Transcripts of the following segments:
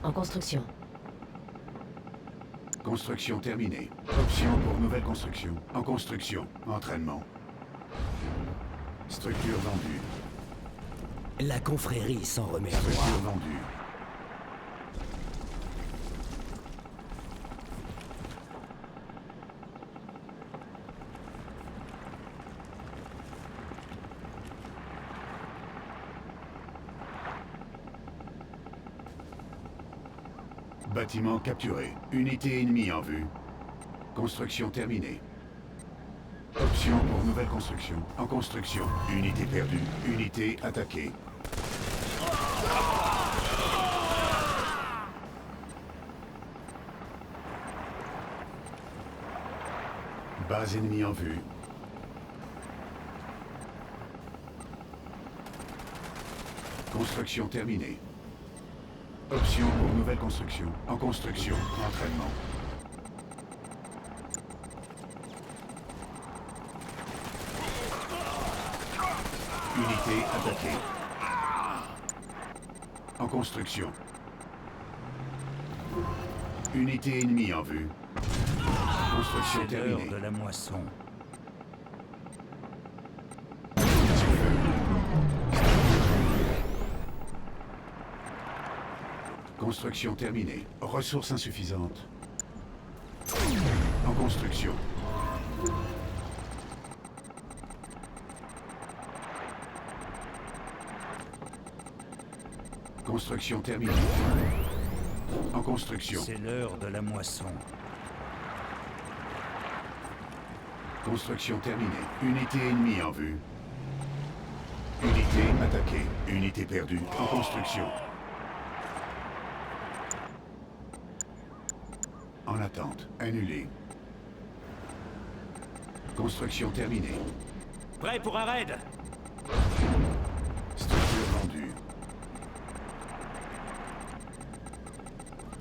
En construction. Construction terminée. Option pour nouvelle construction. En construction. Entraînement. Structure vendue. La confrérie s'en remet à Structure moi. vendue. Bâtiment capturé. Unité ennemie en vue. Construction terminée. Option pour nouvelle construction. En construction. Unité perdue. Unité attaquée. Base ennemie en vue. Construction terminée. Option pour nouvelle construction. En construction. Entraînement. Unité attaquée. En construction. Unité ennemie en vue. Construction C'est l'heure terminée. de la moisson. Construction terminée. Ressources insuffisantes. En construction. Construction terminée. En construction. C'est l'heure de la moisson. Construction terminée. Unité ennemie en vue. Unité attaquée. Unité perdue. En construction. En attente. Annulé. Construction terminée. Prêt pour un raid? Structure vendue.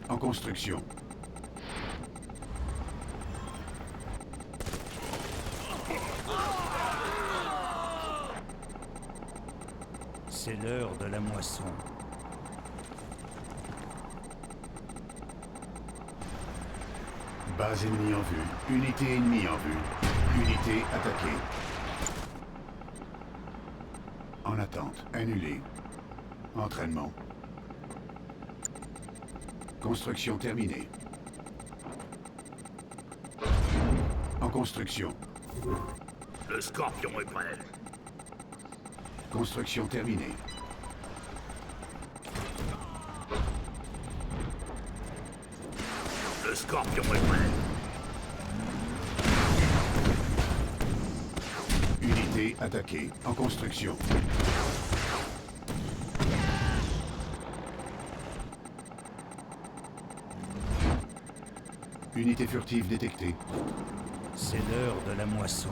En construction. C'est l'heure de la moisson. Base ennemie en vue. Unité ennemie en vue. Unité attaquée. En attente. Annulé. Entraînement. Construction terminée. En construction. Le Scorpion est prêt. Construction terminée. Le Scorpion est prêt. Unité attaquée. En construction. Unité furtive détectée. C'est l'heure de la moisson.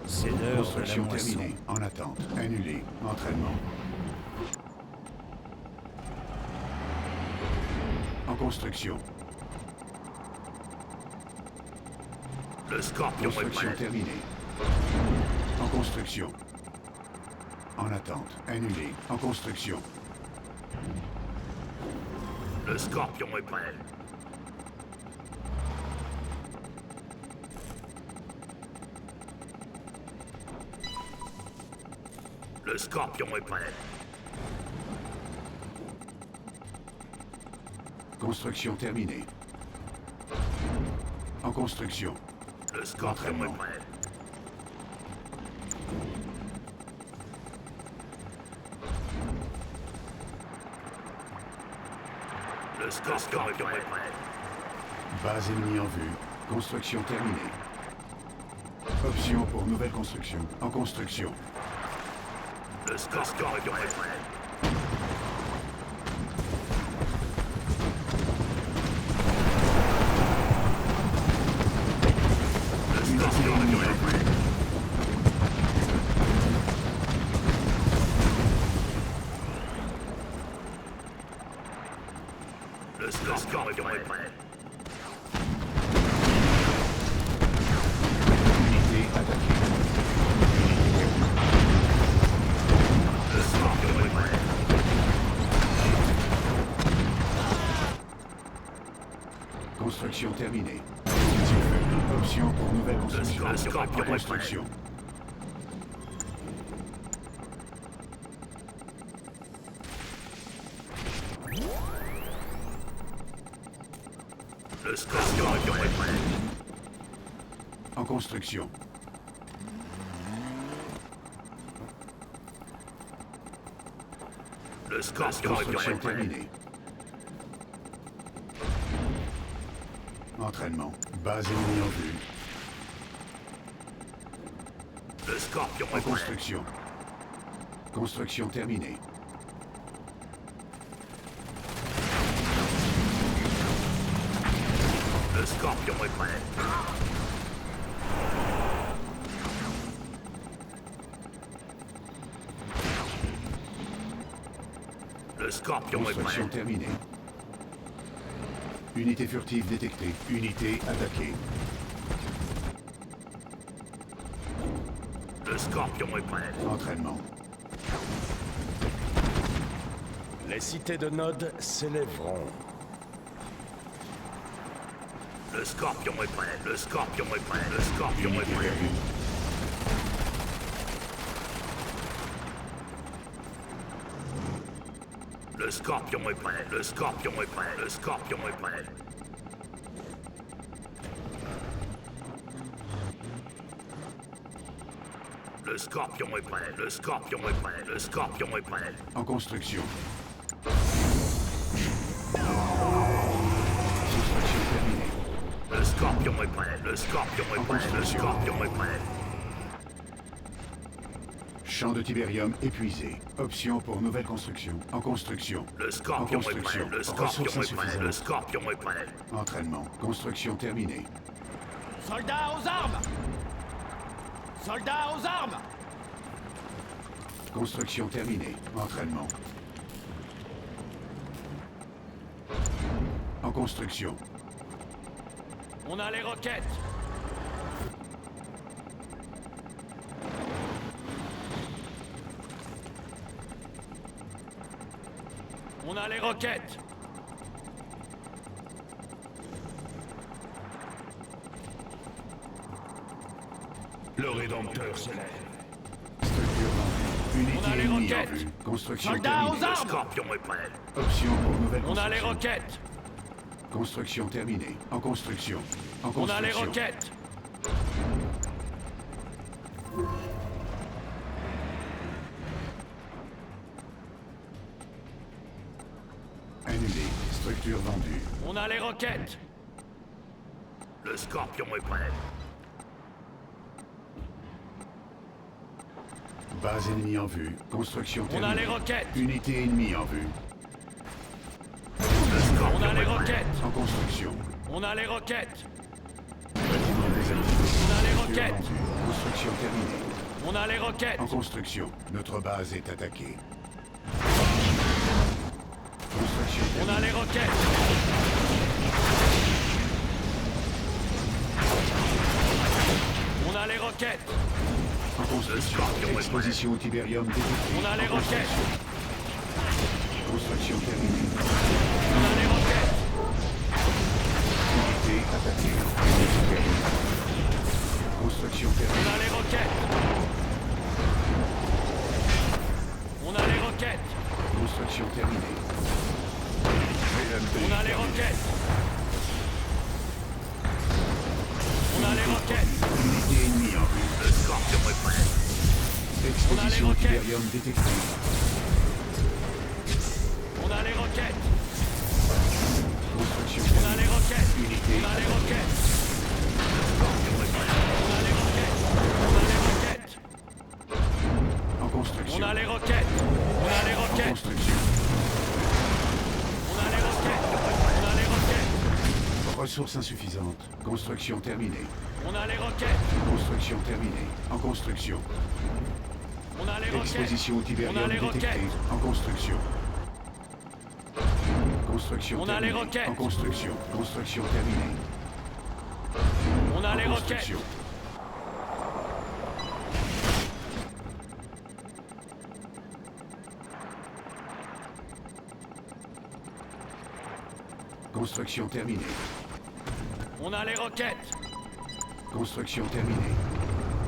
C'est l'heure de la Construction moisson. terminée. En attente. Annulé. Entraînement. En construction. Le Scorpion est Construction prêt. terminée. En construction. En attente. Annulé. En construction. Le Scorpion est prêt. Le Scorpion est prêt. Construction terminée. En construction. Le Scorpion Entraînement. est prêt. Le Scorpion est prêt. Base ennemie en vue. Construction terminée. Option pour nouvelle construction. En construction. Le Scorpion est prêt. Le Scorpion est prêt. Scorpion est prêt. Unité attaquée. Le Scorpion est prêt. Construction terminée. Position faible. Option pour nouvelle construction. Le Scorpion En est prêt. construction. Le Scorpion est prêt. En construction. Le Scorpion Construction est prêt. terminée. Entraînement. Base ennemie en vue. Le Scorpion En est prêt. construction. Construction terminée. Le Scorpion est prêt. Le Scorpion est Construction prêt. terminée. Unité furtive détectée. Unité attaquée. Le Scorpion est prêt. Entraînement. Les cités de Nod s'élèveront. Le Scorpion est prêt. Le Scorpion est prêt. Le Scorpion est Unité prêt. perdue. Le Scorpion est prêt. Le Scorpion est prêt. Le Scorpion est prêt. Le Scorpion est prêt. Le Scorpion est prêt. Le Scorpion est prêt. En construction. Construction terminée. Le Scorpion est prêt. Le Scorpion est prêt. Le Scorpion est prêt. Champ de Tiberium épuisé. Option pour nouvelle construction. En construction. Le En Scorpion est prêt. construction. Le Scorpion Ressources est prêt. Le insuffisantes. Scorpion est prêt. Entraînement. Construction terminée. Soldats aux armes! Soldats aux armes! Construction terminée. Entraînement. En construction. On a les roquettes! On a les roquettes! Le Rédempteur se lève. Structure vendue. Unité On a les ennemie en roquettes. vue. Construction Soldats terminée. aux Le armes! Scorpion est prêt. Option pour nouvelle On a construction. les roquettes! Construction terminée. En construction. En On construction. a les roquettes! Annulé. Structure vendue. On a les roquettes! Le Scorpion est prêt. Base ennemie en vue. Construction On terminée. a les roquettes! Unité ennemie en vue. Le Scorpion On a les est prêt. roquettes! En construction. On a les roquettes! Bâtiment désactivé. On a les Structure roquettes! vendue. Construction terminée. On a les roquettes! En construction. Notre base est attaquée. Construction On a terminée. les roquettes! On a les roquettes! En construction. Scorpion est prêt. Exposition au Tiberium détectée. On a les En construction. Construction terminée. On a les roquettes! Unité attaquée. Unité perdue. Construction On terminée. a les roquettes! On a les roquettes! Construction terminée. On a les roquettes! On a les roquettes! Unité ennemie en vue. Le Scorpion est prêt. Exposition au roquettes. Tiberium détectée. On a les roquettes! Construction On a terminée. les roquettes! Unité On a les attaquée. roquettes! On a les roquettes! On a les roquettes! En construction. On a les roquettes! On a les En roquettes! construction. On a les roquettes! On a les roquettes! Ressources insuffisantes. Construction terminée. On a les roquettes! Construction terminée. En construction. On a les roquettes! Exposition au On a Tiberium les détectée. roquettes! En construction. Construction On a les terminée. roquettes. En construction. Construction terminée. On a En les roquettes. construction. Construction terminée. On a les roquettes. Construction terminée.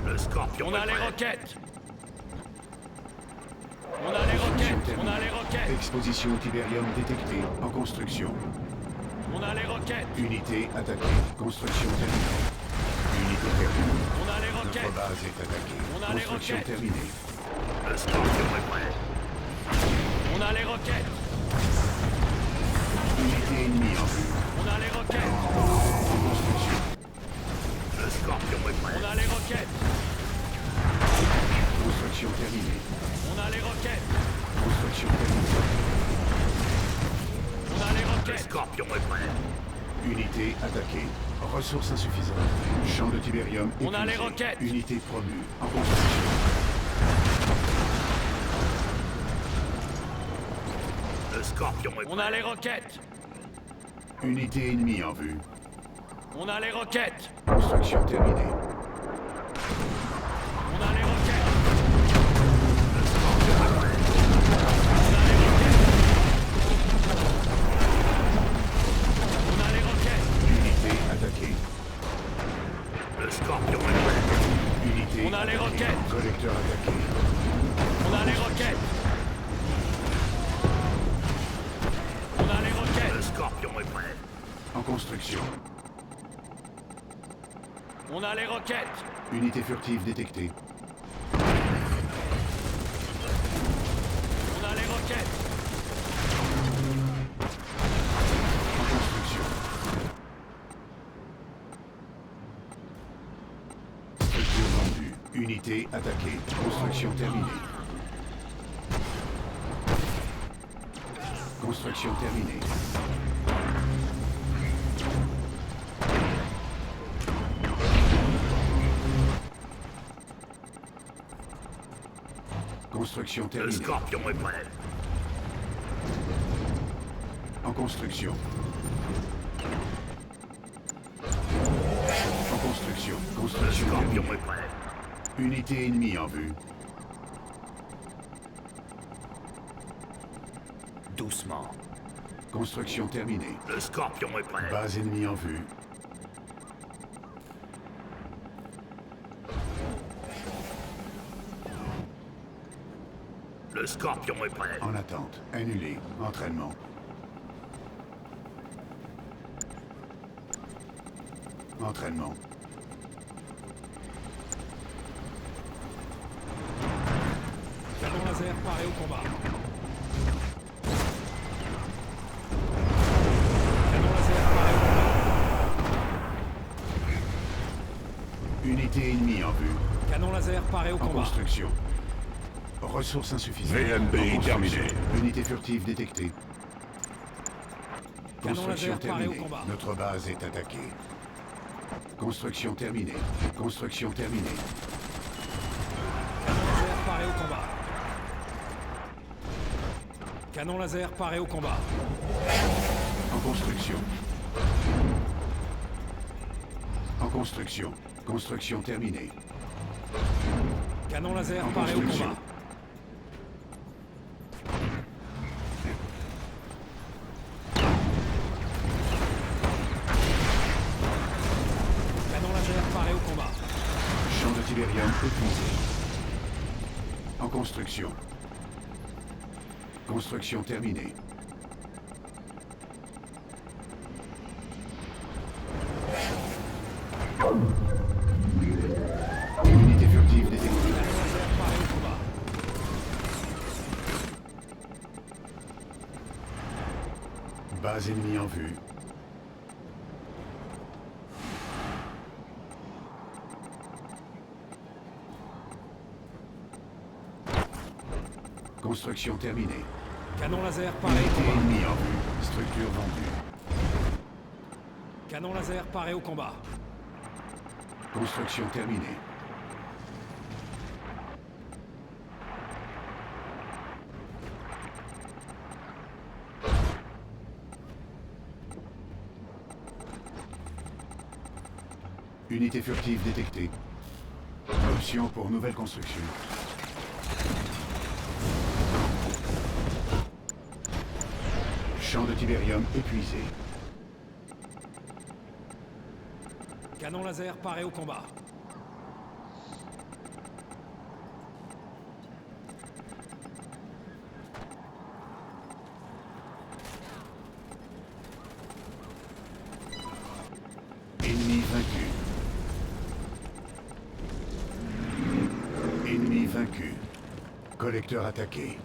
Le Scorpion On a est les prêt. roquettes. On a les Construction roquettes. On a terminée. les roquettes. Exposition au Tiberium détectée. En construction. On a les roquettes. Unité attaquée. Construction terminée. Unité perdue. On a les Notre roquettes. base est attaquée. On a les Construction roquettes. terminée. Le Scorpion est prêt. On a les roquettes. Unité ennemie en vue. On a les roquettes. En construction. Le Scorpion est prêt. On a les roquettes. Construction terminée. On a les roquettes. Construction terminée. On a les Le roquettes. Scorpion est prêt. Unité attaquée. Ressources insuffisantes. Champ de Tiberium On a épuisé. les roquettes. Unité promue. En construction. Le Scorpion est On a les prêt. roquettes. Unité ennemie en vue. On a les roquettes. Construction terminée. On a les roquettes. Le Scorpion est prêt. On a les roquettes. On a les roquettes. Unité attaquée. Le Scorpion est prêt. Unité On a les attaquée. roquettes. Collecteur attaqué. On a les roquettes. On a les Le roquettes. Scorpion est prêt. En construction. On a les roquettes. Unité furtive détectée. On a les roquettes. En construction. Structure vendue. Unité attaquée. Construction terminée. Construction terminée. Construction Le terminée. Scorpion est prêt. En construction. En construction. Le Construction Scorpion terminée. est prêt. Unité ennemie en vue. Doucement. Construction terminée. Le Scorpion est prêt. Base ennemie en vue. Le Scorpion est prêt. En attente. Annulé. Entraînement. Entraînement. Canon laser paré au combat. Canon laser paré au combat. Unité ennemie en vue. Canon laser paré au En combat. construction. Ressources insuffisantes. VNB En construction. terminé. Unité furtive détectée. Canon Construction laser paré au terminée. combat. Notre base est attaquée. Construction terminée. Construction terminée. Canon laser paré au combat. Canon laser paré au combat. En construction. En construction. Construction terminée. Canon laser En paré au construction. combat. Canon laser paré au combat. Champ de Tiberium épuisé. En construction. Construction terminée. Unité furtive détectée. Canon laser paré au combat. Base ennemie en vue. Construction terminée. Canon laser paré au Unité combat. ennemie en vue. Structure vendue. Canon laser paré au combat. Construction terminée. Unité furtive détectée. Option pour nouvelle construction. Champ de Tiberium épuisé. Canon laser paré au combat. Ennemi vaincu. Ennemi vaincu. Collecteur attaqué.